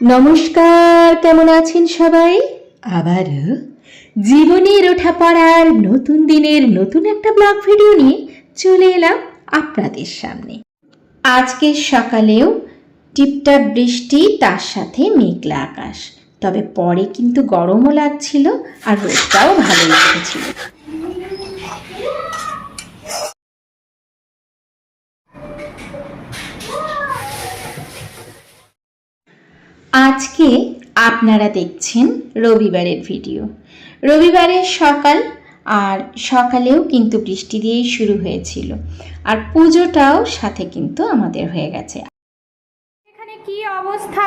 নমস্কার, কেমন আছেন সবাই? আবারও জীবনের ওঠা পড়ার নতুন দিনের নতুন একটা ব্লগ ভিডিও নিয়ে চলে এলাম আপনাদের সামনে। আজকের সকালেও টিপটাপ বৃষ্টি, তার সাথে মেঘলা আকাশ। তবে পরে কিন্তু গরমও লাগছিল আর রোদটাও ভালো লাগছিল। আজকে আপনারা দেখছেন রবিবারের ভিডিও। রবিবারের সকাল, আর সকালেও কিন্তু বৃষ্টি দিয়েই শুরু হয়েছিল, আর পুজোটাও সাথে কিন্তু আমাদের হয়ে গেছে। এখানে কি অবস্থা,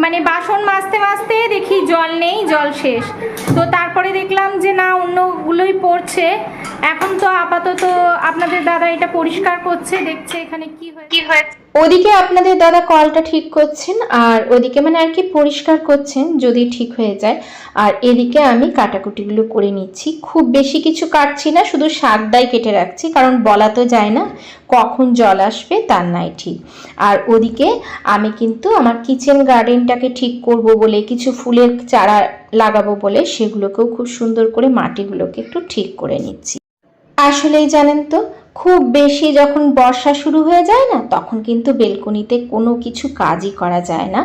মানে বাসন মাজতে মাজতে দেখি জল নেই, জল শেষ। তো তারপরে দেখলাম যে না, অন্যগুলোই পড়ছে। এখন তো আপাতত আপনাদের দাদা এটা পরিষ্কার করছে, দেখছে এখানে কি হয়েছে। ওদিকে আপনাদের দাদা কলটা ঠিক করছেন, আর ওদিকে মানে আর কি পরিষ্কার করছেন যদি ঠিক হয়ে যায়। আর এদিকে আমি কাটাকুটিগুলো করে নিচ্ছি। খুব বেশি কিছু কাটছি না, শুধু শাকটাই কেটে রাখছি, কারণ বলা তো যায় না কখন জল আসবে, তার নাই ঠিক। আর ওদিকে আমি কিন্তু আমার কিচেন গার্ডেনটাকে ঠিক করব বলে, কিছু ফুলের চারা লাগাবো বলে, সেগুলোকেও খুব সুন্দর করে মাটিগুলোকে একটু ঠিক করে নিচ্ছি। আসলেই জানেন তো, খুব বেশি যখন বর্ষা শুরু হয়ে যায় না, তখন কিন্তু বেলকনিতে কোনো কিছু কাজই করা যায় না।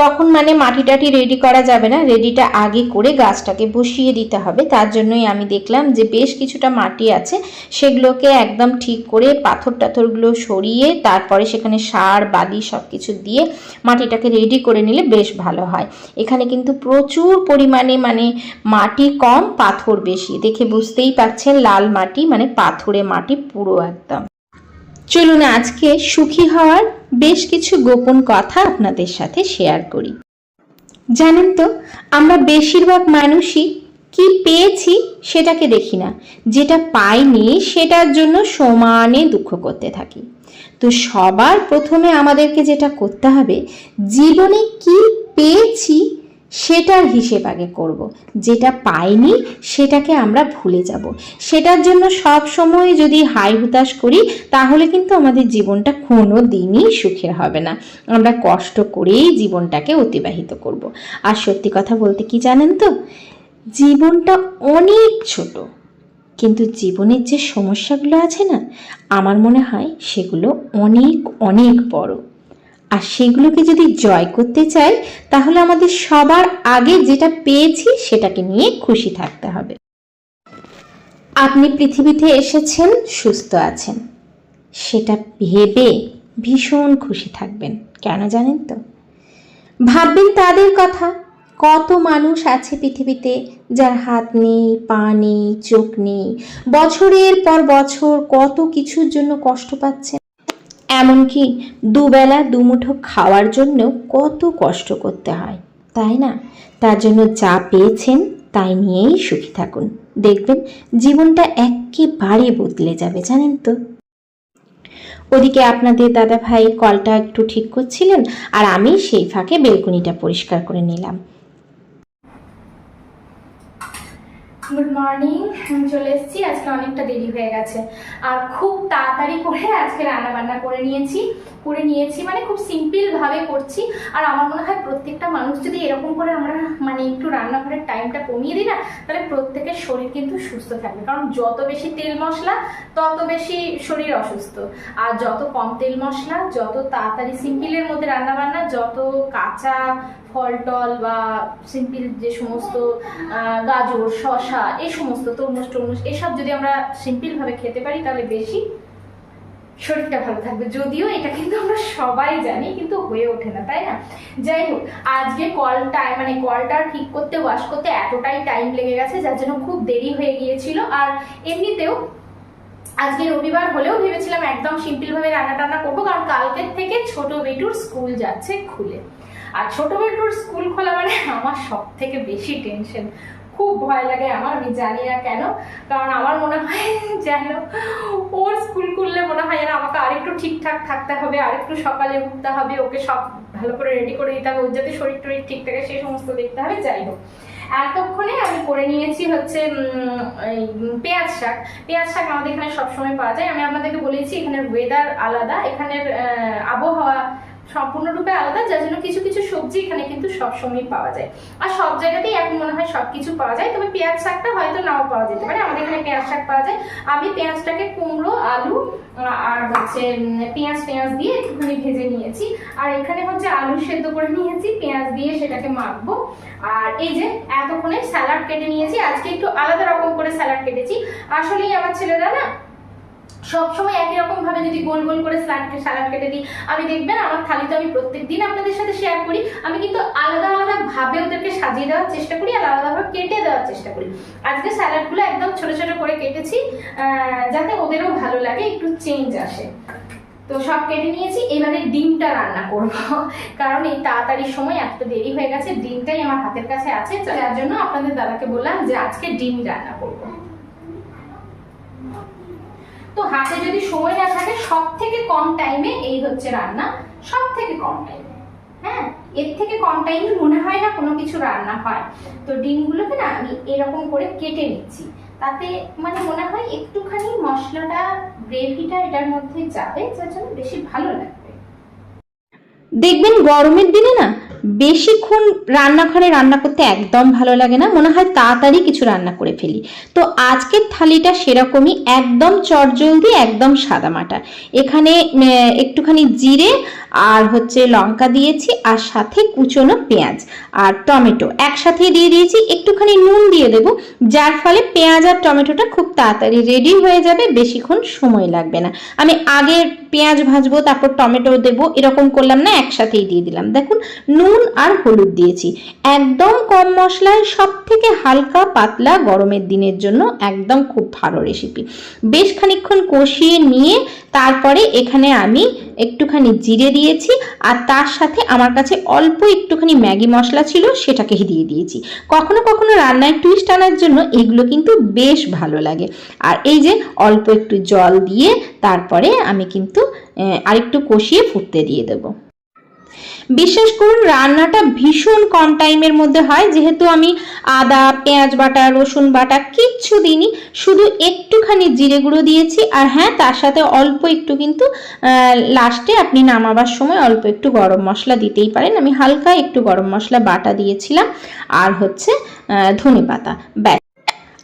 তখন মানে মাটিটাটি রেডি করা যাবে না, রেডিটা আগে করে গাছটাকে বসিয়ে দিতে হবে। তার জন্যই আমি দেখলাম যে বেশ কিছুটা মাটি আছে, সেগুলোকে একদম ঠিক করে পাথর টাথরগুলো সরিয়ে তারপরে সেখানে সার বালি সব কিছু দিয়ে মাটিটাকে রেডি করে নিলে বেশ ভালো হয়। এখানে কিন্তু প্রচুর পরিমাণে মানে মাটি কম, পাথর বেশি। দেখে বুঝতেই পারছেন, লাল মাটি মানে পাথুরে মাটি পুরো একদম। চলুন আজকে সুখী হওয়ার বেশ কিছু গোপন কথা আপনাদের সাথে শেয়ার করি। জানেন তো, আমরা বেশিরভাগ মানুষই কি পেয়েছি সেটাকে দেখি না, যেটা পাইনি সেটার জন্য সমানে দুঃখ করতে থাকি। তো সবার প্রথমে আমাদেরকে যেটা করতে হবে, জীবনে কি পেয়েছি সেটার হিসেব আগে করব। যেটা পাইনি সেটাকে আমরা ভুলে যাব। সেটার জন্য সব সময় যদি হাই হুতাশ করি, তাহলে কিন্তু আমাদের জীবনটা কোনো দিনই সুখের হবে না। আমরা কষ্ট করেই জীবনটাকে অতিবাহিত করব। আর সত্যি কথা বলতে কি জানেন তো, জীবনটা অনেক ছোট, কিন্তু জীবনের যে সমস্যাগুলো আছে না, আমার মনে হয় সেগুলো অনেক অনেক বড়। আর সেগুলোকে যদি জয় করতে চাই, তাহলে আমাদের সবার আগে যেটা পেয়েছি সেটাকে নিয়ে খুশি থাকতে হবে। আপনি পৃথিবীতে এসেছেন, সুস্থ আছেন, সেটা ভেবে ভীষণ খুশি থাকবেন। কেন জানেন তো? ভাববেন তাদের কথা, কত মানুষ আছে পৃথিবীতে যার হাত নেই, পা নেই, চোখ নেই, বছরের পর বছর কত কিছুর জন্য কষ্ট পাচ্ছেন। এমনকি দুবেলা দুমুঠো খাওয়ার জন্য কত কষ্ট করতে হয়, তাই না? তার জন্য যা পেয়েছেন তাই নিয়েই সুখী থাকুন। দেখবেন জীবনটা একেবারে বদলে যাবে, জানেন তো। ওদিকে আপনাদের দাদা ভাই কলটা একটু ঠিক করছিলেন, আর আমি সেই ফাঁকে বেলকনিটা পরিষ্কার করে নিলাম। গুড মর্নিং, আমি চলে এসেছি। আজকে অনেকটা দেরি হয়ে গেছে, আর খুব তাড়াতাড়ি করে আজকে রান্না বান্না করে নিয়েছি মানে খুব সিম্পল ভাবে করছি। আর আমার মনে হয় প্রত্যেকটা মানুষ যদি এরকম করে আমরা মানে একটু রান্নাঘরের টাইমটা কমিয়ে দিই না, তাহলে প্রত্যেকের শরীর কিন্তু সুস্থ থাকবে। কারণ যত বেশি তেল মশলা তত বেশি শরীর অসুস্থ, আর যত কম তেল মশলা, যত তাড়াতাড়ি সিম্পলের মধ্যে রান্না বান্না, যত কাঁচা ফল টল বা সিম্পল যে সমস্ত গাজর, শসা, এই সমস্ত তরমুজ টরমুজ, এসব যদি আমরা সিম্পল ভাবে খেতে পারি, তাহলে বেশি শরীরটা ভালো থাকবে। যদিও এটা কিন্তু আমরা সবাই জানি, কিন্তু হয়ে ওঠে না, তাই না? যাই হোক, আজকে কলটা ঠিক করতে, ওয়াশ করতে এতটাই টাইম লেগে গেছে, যার জন্য খুব দেরি হয়ে গিয়েছিল। আর এমনিতেও আজকে রবিবার হলেও ভেবেছিলাম একদম সিম্পল ভাবে রান্না টান্না করবো, কারণ কালকের থেকে ছোট বেটুর স্কুল যাচ্ছে খুলে। আর ছোট বেটুর স্কুল খোলা মানে আমার সব থেকে বেশি টেনশন, খুব ভয় লাগে আমার। আমি জানি না কেন, কারণ আমার মনে হয় যেন ওর স্কুল খুললে মনে হয় যেন আমাকে আরেকটু ঠিকঠাক থাকতে হবে, আরেকটু সকালে উঠতে হবে, ওকে সব ভালো করে রেডি করে দিতে হবে, ওর যাতে শরীর টরীর ঠিক থাকে সেই সমস্ত দেখতে হবে। যাই হোক, এতক্ষণে আমি করে নিয়েছি হচ্ছে পেঁয়াজ শাক আমাদের এখানে সবসময় পাওয়া যায়। আমি আপনাদেরকে বলেছি এখানের ওয়েদার আলাদা, এখানের আবহাওয়া সম্পূর্ণরূপে আলাদা, যার জন্য কিছু কিছু সবজি এখানে কিন্তু সবসময় পাওয়া যায়। আর সব জায়গাতেই এখন মনে হয় সবকিছু পাওয়া যায়, তবে পেঁয়াজ শাকটা হয়তো নাও পাওয়া যেতে পারে। আমাদের এখানে পেঁয়াজ শাক পাওয়া যায়। আমি পেঁয়াজটাকে কুমড়ো, আলু আর হচ্ছে পেঁয়াজ দিয়ে একটুখানি ভেজে নিয়েছি। আর এখানে হচ্ছে আলু সেদ্ধ করে নিয়েছি, পেঁয়াজ দিয়ে সেটাকে মাখবো। আর এই যে এতক্ষণে স্যালাড কেটে নিয়েছি, আজকে একটু আলাদা রকম করে স্যালাড কেটেছি। আসলেই আমার ছেলেরা না সবসময় একই রকম ভাবে যদি গোল গোল করে স্যালাড কেটে দিই, আমি দেখবেন আমার থালি তো আমি প্রত্যেকদিন আপনাদের সাথে শেয়ার করি, আমি কিন্তু আলাদা আলাদা ভাবে ওদেরকে সাজিয়ে দেওয়ার চেষ্টা করি, আর আলাদা ভাবে কেটে দেওয়ার চেষ্টা করি। আজকে স্যালাডগুলো একদম ছোট ছোট করে কেটেছি, যাতে ওদেরও ভালো লাগে, একটু চেঞ্জ আসে। তো সব কেটে নিয়েছি, এবারে ডিমটা রান্না করব, কারণ এই তাড়াতাড়ির সময় এত দেরি হয়ে গেছে, ডিমটাই আমার হাতের কাছে আছে, যার জন্য আপনাদের দাদাকে বললাম যে আজকে ডিম রান্না করব। তো হাতে যদি সময় না থাকে, সব থেকে কম টাইমে এই হচ্ছে রান্না, সব থেকে কম টাইমে, হ্যাঁ, এর থেকে কম টাইমে মনে হয় না কোনো কিছু রান্না হয়। তো ডিমগুলোকে না আমি এরকম করে কেটে নিচ্ছি, তাতে মানে মনে হয় একটুখানি মশলাটা, গ্রেভিটা এটার মধ্যে যাবে, যার জন্য বেশি ভালো লাগবে। দেখবেন গরমের দিনে না বেশিক্ষণ রান্নাঘরে রান্না করতে একদম ভালো লাগে না, মনে হয় তাড়াতাড়ি কিছু রান্না করে ফেলি। তো আজকের থালিটা সেরকমই, একদম চটজলদি, একদম সাদামাটা। এখানে একটুখানি জিরে আর হচ্ছে লঙ্কা দিয়েছি, আর সাথে কুচনো পেঁয়াজ আর টমেটো একসাথে দিয়ে দিয়েছি। একটুখানি নুন দিয়ে দেবো, যার ফলে পেঁয়াজ আর টমেটোটা খুব তাড়াতাড়ি রেডি হয়ে যাবে, বেশিক্ষণ সময় লাগবে না। আমি আগে পেঁয়াজ ভাজবো তারপর টমেটো দেবো এরকম করলাম না, একসাথেই দিয়ে দিলাম। দেখুন নুন আর হলুদ দিয়েছি, একদম কম মশলায়, সব থেকে হালকা পাতলা, গরমের দিনের জন্য একদম খুব ভালো রেসিপি। বেশ খানিকক্ষণ কষিয়ে নিয়ে তারপরে এখানে আমি একটুখানি জিরে দিয়েছি, আর তার সাথে আমার কাছে অল্প একটুখানি ম্যাগি মশলা ছিল, সেটাকে দিয়ে দিয়েছি। কখনো কখনো রান্নায় টুইস্ট আনার জন্য এগুলো কিন্তু বেশ ভালো লাগে। আর এই যে অল্প একটু জল দিয়ে তারপরে আমি কিন্তু আরেকটু কষিয়ে ফুটতে দিয়ে দেবো। বিশ্বাস করুন রান্নাটা ভীষণ কম টাইমের মধ্যে হয়, যেহেতু আমি আদা, পেঁয়াজ বাটা, রসুন বাটা কিচ্ছু দিইনি, শুধু একটুখানি জিরে গুঁড়ো দিয়েছি। আর হ্যাঁ, তার সাথে অল্প একটু কিন্তু লাস্টে আপনি নামাবার সময় অল্প একটু গরম মশলা দিতেই পারেন। আমি হালকা একটু গরম মশলা বাটা দিয়েছিলাম, আর হচ্ছে ধনেপাতা, ব্যাস।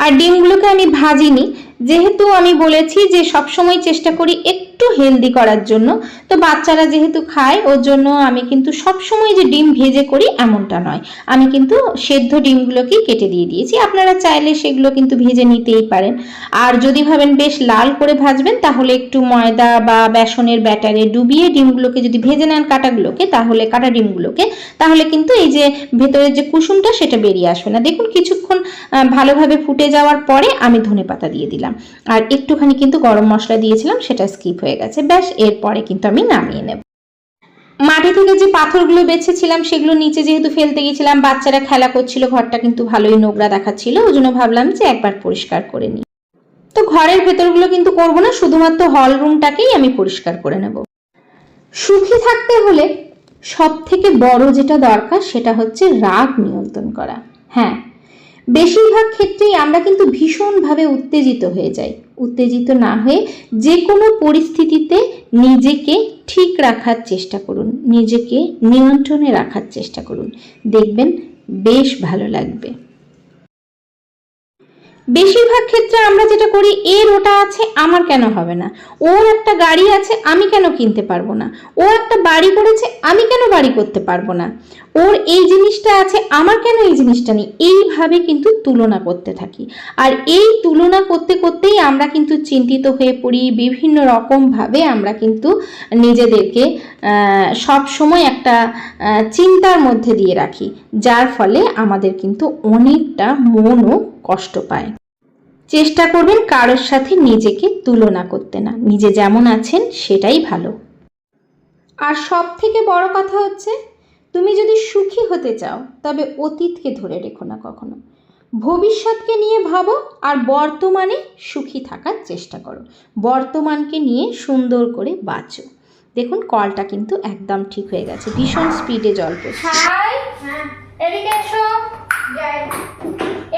আর ডিমগুলোকে আমি ভাজিনি, যেহেতু আমি বলেছি যে সবসময় চেষ্টা করি একটু হেলদি করার জন্য, তো বাচ্চারা যেহেতু খায় ওর জন্য আমি কিন্তু সবসময় যে ডিম ভেজে করি এমনটা নয়, আমি কিন্তু সেদ্ধ ডিমগুলোকেই কেটে দিয়ে দিয়েছি। আপনারা চাইলে সেগুলো কিন্তু ভেজে নিতেই পারেন। আর যদি ভাবেন বেশ লাল করে ভাজবেন, তাহলে একটু ময়দা বা বেসনের ব্যাটারে ডুবিয়ে ডিমগুলোকে যদি ভেজে নেন, কাটা ডিমগুলোকে, তাহলে কিন্তু এই যে ভেতরের যে কুসুমটা সেটা বেরিয়ে আসবে না। দেখুন কিছুক্ষণ ভালোভাবে ফুটে যাওয়ার পরে আমি ধনেপাতা দিয়ে দিলাম, আর একটুখানি কিন্তু গরম মশলা দিয়েছিলাম, সেটা স্কিপ হয়ে গেছে। ব্যাস, এরপরে কিন্তু আমি নামিয়ে নেব। মাটি থেকে যে পাথরগুলো বেছেছিলাম সেগুলো নিচে যেহেতু ফেলতে গেছিলাম, বাচ্চারা খেলা করছিল, ঘরটা কিন্তু ভালোই নোংরা দেখাচ্ছিল, ওই জন্য ভাবলাম যে একবার পরিষ্কার করে নিই। তো ঘরের ভেতরগুলো কিন্তু করবো না, শুধুমাত্র হল রুমটাকেই আমি পরিষ্কার করে নেব। সুখী থাকতে হলে সব থেকে বড় যেটা দরকার সেটা হচ্ছে রাগ নিয়ন্ত্রণ করা। হ্যাঁ, বেশিরভাগ ক্ষেত্রেই আমরা কিন্তু ভীষণভাবে উত্তেজিত হয়ে যাই। উত্তেজিত না হয়ে যে কোনো পরিস্থিতিতে নিজেকে ঠিক রাখার চেষ্টা করুন, নিজেকে নিয়ন্ত্রণে রাখার চেষ্টা করুন, দেখবেন বেশ ভালো লাগবে। বেশিরভাগ ক্ষেত্রে আমরা যেটা করি, এর ওটা আছে আমার কেন হবে না, ওর একটা গাড়ি আছে আমি কেন কিনতে পারবো না, ও একটা বাড়ি করেছে আমি কেন বাড়ি করতে পারবো না, ওর এই জিনিসটা আছে আমার কেন এই জিনিসটা নেই, এইভাবে কিন্তু তুলনা করতে থাকি। আর এই তুলনা করতে করতেই আমরা কিন্তু চিন্তিত হয়ে পড়ি, বিভিন্ন রকমভাবে আমরা কিন্তু নিজেদেরকে সব সময় একটা চিন্তার মধ্যে দিয়ে রাখি, যার ফলে আমাদের কিন্তু অনেকটা মনও কষ্ট পায়। চেষ্টা করবেন কারোর সাথে নিজেকে তুলনা করতে না, নিজে যেমন আছেন সেটাই ভালো। আর সব থেকে বড় কথা হচ্ছে, তুমি যদি সুখী হতে চাও তবে অতীতকে ধরে রেখো না কখনো, ভবিষ্যৎকে নিয়ে ভাবো, আর বর্তমানে সুখী থাকার চেষ্টা করো, বর্তমানকে নিয়ে সুন্দর করে বাঁচো। দেখুন কলটা কিন্তু একদম ঠিক হয়ে গেছে, ভীষণ স্পিডে জল পড়ছে। এদিকে এসো।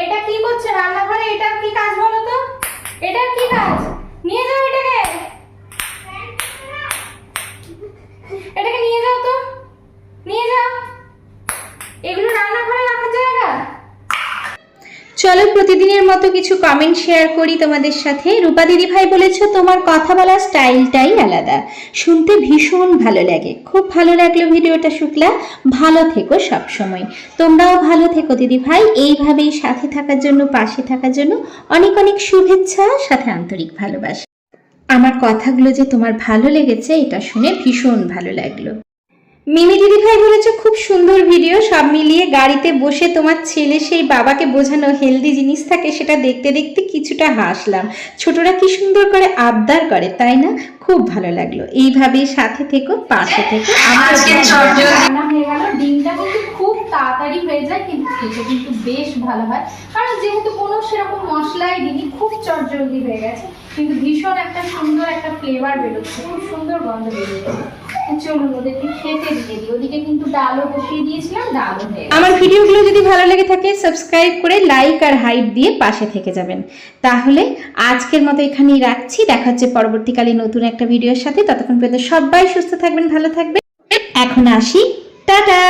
এটা কি করছে রান্নাঘরে? এটার কি কাজ বলো তো? এটার কি কাজ? নিয়ে যাও এটাকে, এটাকে নিয়ে যাও তো। চলো প্রতিদিনের মতো কিছু কমেন্ট শেয়ার করি তোমাদের সাথে। রূপা দিদি ভাই বলেছো তোমার কথা বলার স্টাইলটাই আলাদা, শুনতে ভীষণ ভালো লাগে। খুব ভালো লাগলো ভিডিওটা শুক্লা, ভালো থেকো সব সময়। তোমরাও ভালো থেকো দিদি ভাই, এইভাবেই সাথে থাকার জন্য, পাশে থাকার জন্য অনেক অনেক শুভেচ্ছা, সাথে আন্তরিক ভালোবাসা। আমার কথাগুলো যে তোমার ভালো লেগেছে এটা শুনে ভীষণ ভালো লাগলো। মিমি দিদি ভাই বলেছে খুব সুন্দর ভিডিও, সব মিলিয়ে গাড়িতে বসে তোমার ছেলে সেই বাবাকে বোঝানো হেলদি জিনিস থাকে সেটা দেখতে দেখতে কিছুটা হাসলাম। ছোটরা কি সুন্দর করে আবদার করে তাই না, খুব ভালো লাগলো। এইভাবেই সাথে থেকো, পাশে থেকো। রান্না হয়ে গেল। ডিমটা কিন্তু খুব তাড়াতাড়ি হয়ে যায়, কিন্তু খেতে কিন্তু বেশ ভালো হয়, কারণ যেহেতু কোনো সেরকম মশলাই দিদি, খুব চটজলদি হয়ে গেছে, কিন্তু ভীষণ একটা সুন্দর একটা ফ্লেভার বেরোচ্ছে, খুব সুন্দর গন্ধ বেরিয়েছে। চলুন ওদেরকে খেতে দিয়ে দিই। ওদিকে কিন্তু ডালও বসিয়ে দিয়েছিলাম, ডালও হয়ে গেছে। আমার ভিডিওগুলো যদি ভালো লেগে থাকে সাবস্ক্রাইব করে লাইক আর হাইপ দিয়ে পাশে থেকে যাবেন। তাহলে আজকের মতো এখানেই রাখছি, দেখা হচ্ছে পরবর্তীকালে নতুন একটা ভিডিওর সাথে। ততক্ষণ পর্যন্ত সবাই সুস্থ থাকবেন, ভালো থাকবেন। এখন আসি, টাটা।